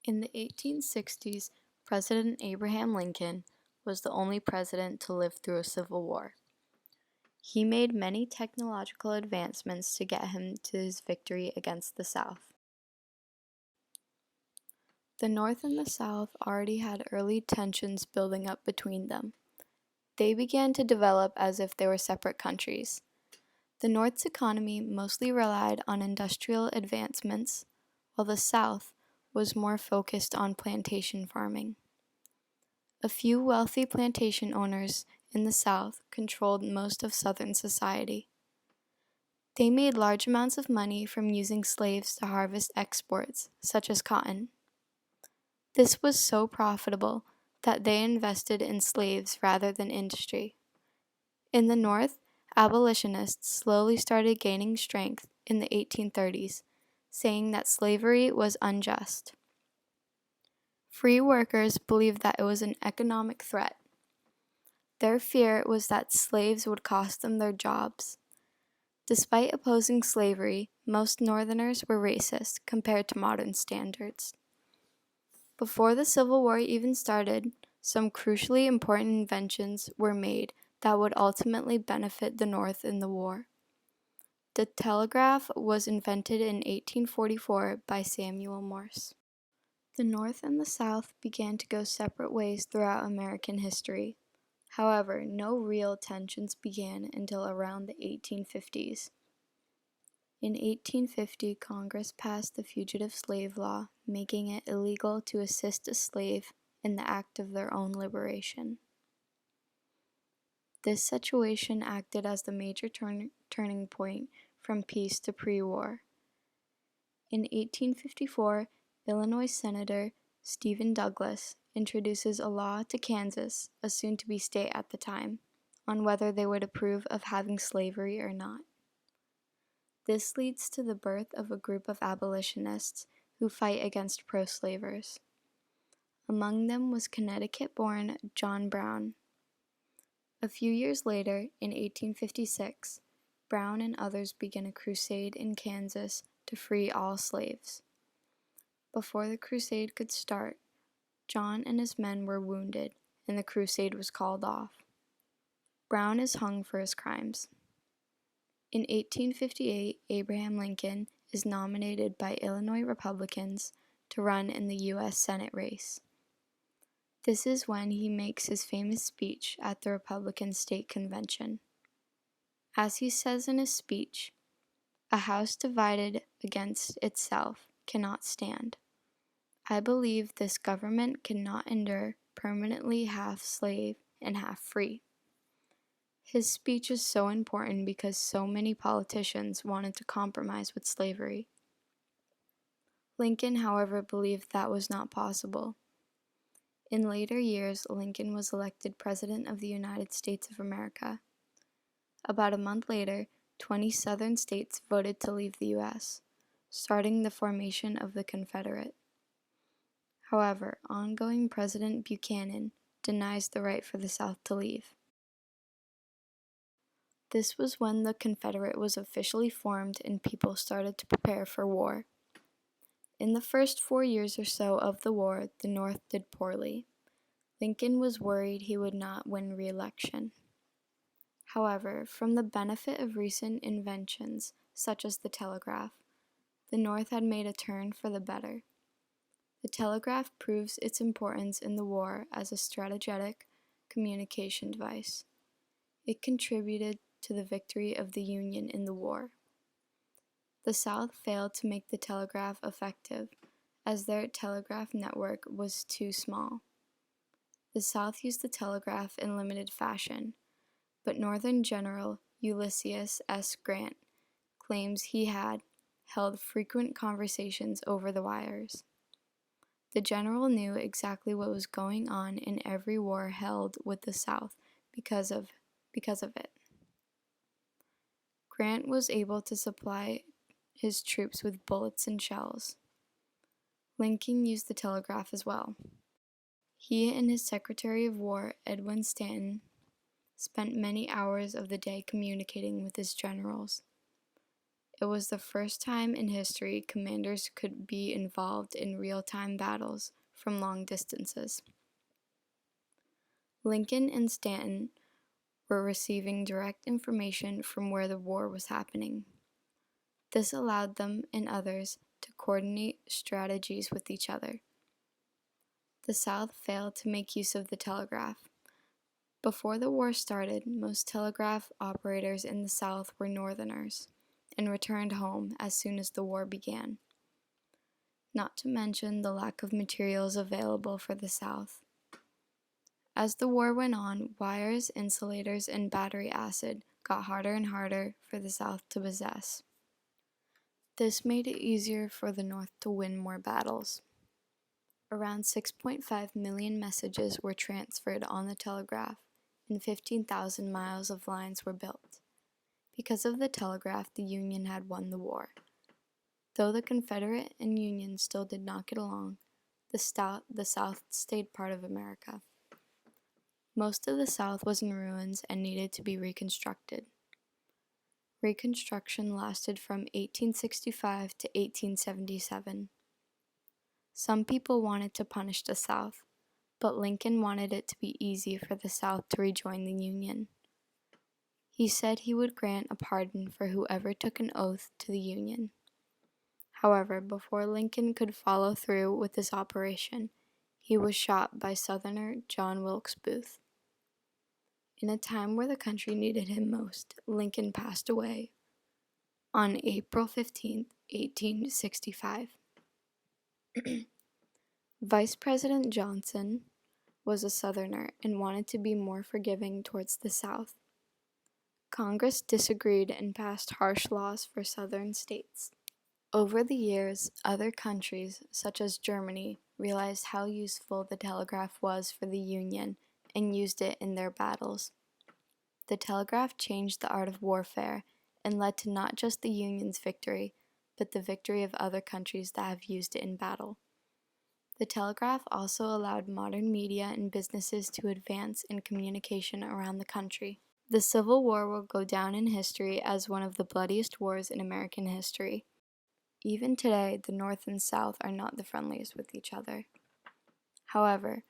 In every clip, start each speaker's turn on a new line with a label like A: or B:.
A: In the 1860s, President Abraham Lincoln was the only president to live through a civil war. He made many technological advancements to get him to his victory against the South. The North and the South already had early tensions building up between them. They began to develop as if they were separate countries. The North's economy mostly relied on industrial advancements, while the South was more focused on plantation farming. A few wealthy plantation owners in the South controlled most of Southern society. They made large amounts of money from using slaves to harvest exports, such as cotton. This was so profitable that they invested in slaves rather than industry. In the North, abolitionists slowly started gaining strength in the 1830s, saying that slavery was unjust. Free workers believed that it was an economic threat. Their fear was that slaves would cost them their jobs. Despite opposing slavery, most Northerners were racist compared to modern standards. Before the Civil War even started, some crucially important inventions were made that would ultimately benefit the North in the war. The telegraph was invented in 1844 by Samuel Morse. The North and the South began to go separate ways throughout American history. However, no real tensions began until around the 1850s. In 1850, Congress passed the Fugitive Slave Law, making it illegal to assist a slave in the act of their own liberation. This situation acted as the major turning point from peace to pre-war. In 1854, Illinois Senator Stephen Douglas introduces a law to Kansas, a soon-to-be state at the time, on whether they would approve of having slavery or not. This leads to the birth of a group of abolitionists who fight against pro-slavers. Among them was Connecticut-born John Brown. A few years later, in 1856, Brown and others began a crusade in Kansas to free all slaves. Before the crusade could start, John and his men were wounded, and the crusade was called off. Brown is hung for his crimes. In 1858, Abraham Lincoln is nominated by Illinois Republicans to run in the U.S. Senate race. This is when he makes his famous speech at the Republican State Convention. As he says in his speech, "A house divided against itself cannot stand. I believe this government cannot endure permanently half slave and half free." His speech is so important because so many politicians wanted to compromise with slavery. Lincoln, however, believed that was not possible. In later years, Lincoln was elected President of the United States of America. About a month later, 20 Southern states voted to leave the U.S., starting the formation of the Confederate. However, ongoing President Buchanan denies the right for the South to leave. This was when the Confederate was officially formed and people started to prepare for war. In the first 4 years or so of the war, the North did poorly. Lincoln was worried he would not win re-election. However, from the benefit of recent inventions, such as the telegraph, the North had made a turn for the better. The telegraph proves its importance in the war as a strategic communication device. It contributed to the victory of the Union in the war. The South failed to make the telegraph effective, as their telegraph network was too small. The South used the telegraph in limited fashion, but Northern General Ulysses S. Grant claims he had held frequent conversations over the wires. The general knew exactly what was going on in every war held with the South because of it. Grant was able to supply his troops with bullets and shells. Lincoln used the telegraph as well. He and his Secretary of War, Edwin Stanton, spent many hours of the day communicating with his generals. It was the first time in history commanders could be involved in real-time battles from long distances. Lincoln and Stanton were receiving direct information from where the war was happening. This allowed them and others to coordinate strategies with each other. The South failed to make use of the telegraph. Before the war started, most telegraph operators in the South were Northerners and returned home as soon as the war began. Not to mention the lack of materials available for the South. As the war went on, wires, insulators, and battery acid got harder and harder for the South to possess. This made it easier for the North to win more battles. Around 6.5 million messages were transferred on the telegraph, and 15,000 miles of lines were built. Because of the telegraph, the Union had won the war. Though the Confederate and Union still did not get along, the South stayed part of America. Most of the South was in ruins and needed to be reconstructed. Reconstruction lasted from 1865 to 1877. Some people wanted to punish the South, but Lincoln wanted it to be easy for the South to rejoin the Union. He said he would grant a pardon for whoever took an oath to the Union. However, before Lincoln could follow through with this operation, he was shot by Southerner John Wilkes Booth. In a time where the country needed him most, Lincoln passed away on April 15, 1865. Vice President Johnson was a Southerner and wanted to be more forgiving towards the South. Congress disagreed and passed harsh laws for Southern states. Over the years, other countries, such as Germany, realized how useful the telegraph was for the Union and used it in their battles. The telegraph changed the art of warfare and led to not just the Union's victory, but the victory of other countries that have used it in battle. The telegraph also allowed modern media and businesses to advance in communication around the country. The Civil War will go down in history as one of the bloodiest wars in American history. Even today, the North and South are not the friendliest with each other. However,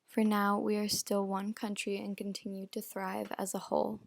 A: for now, we are still one country and continue to thrive as a whole.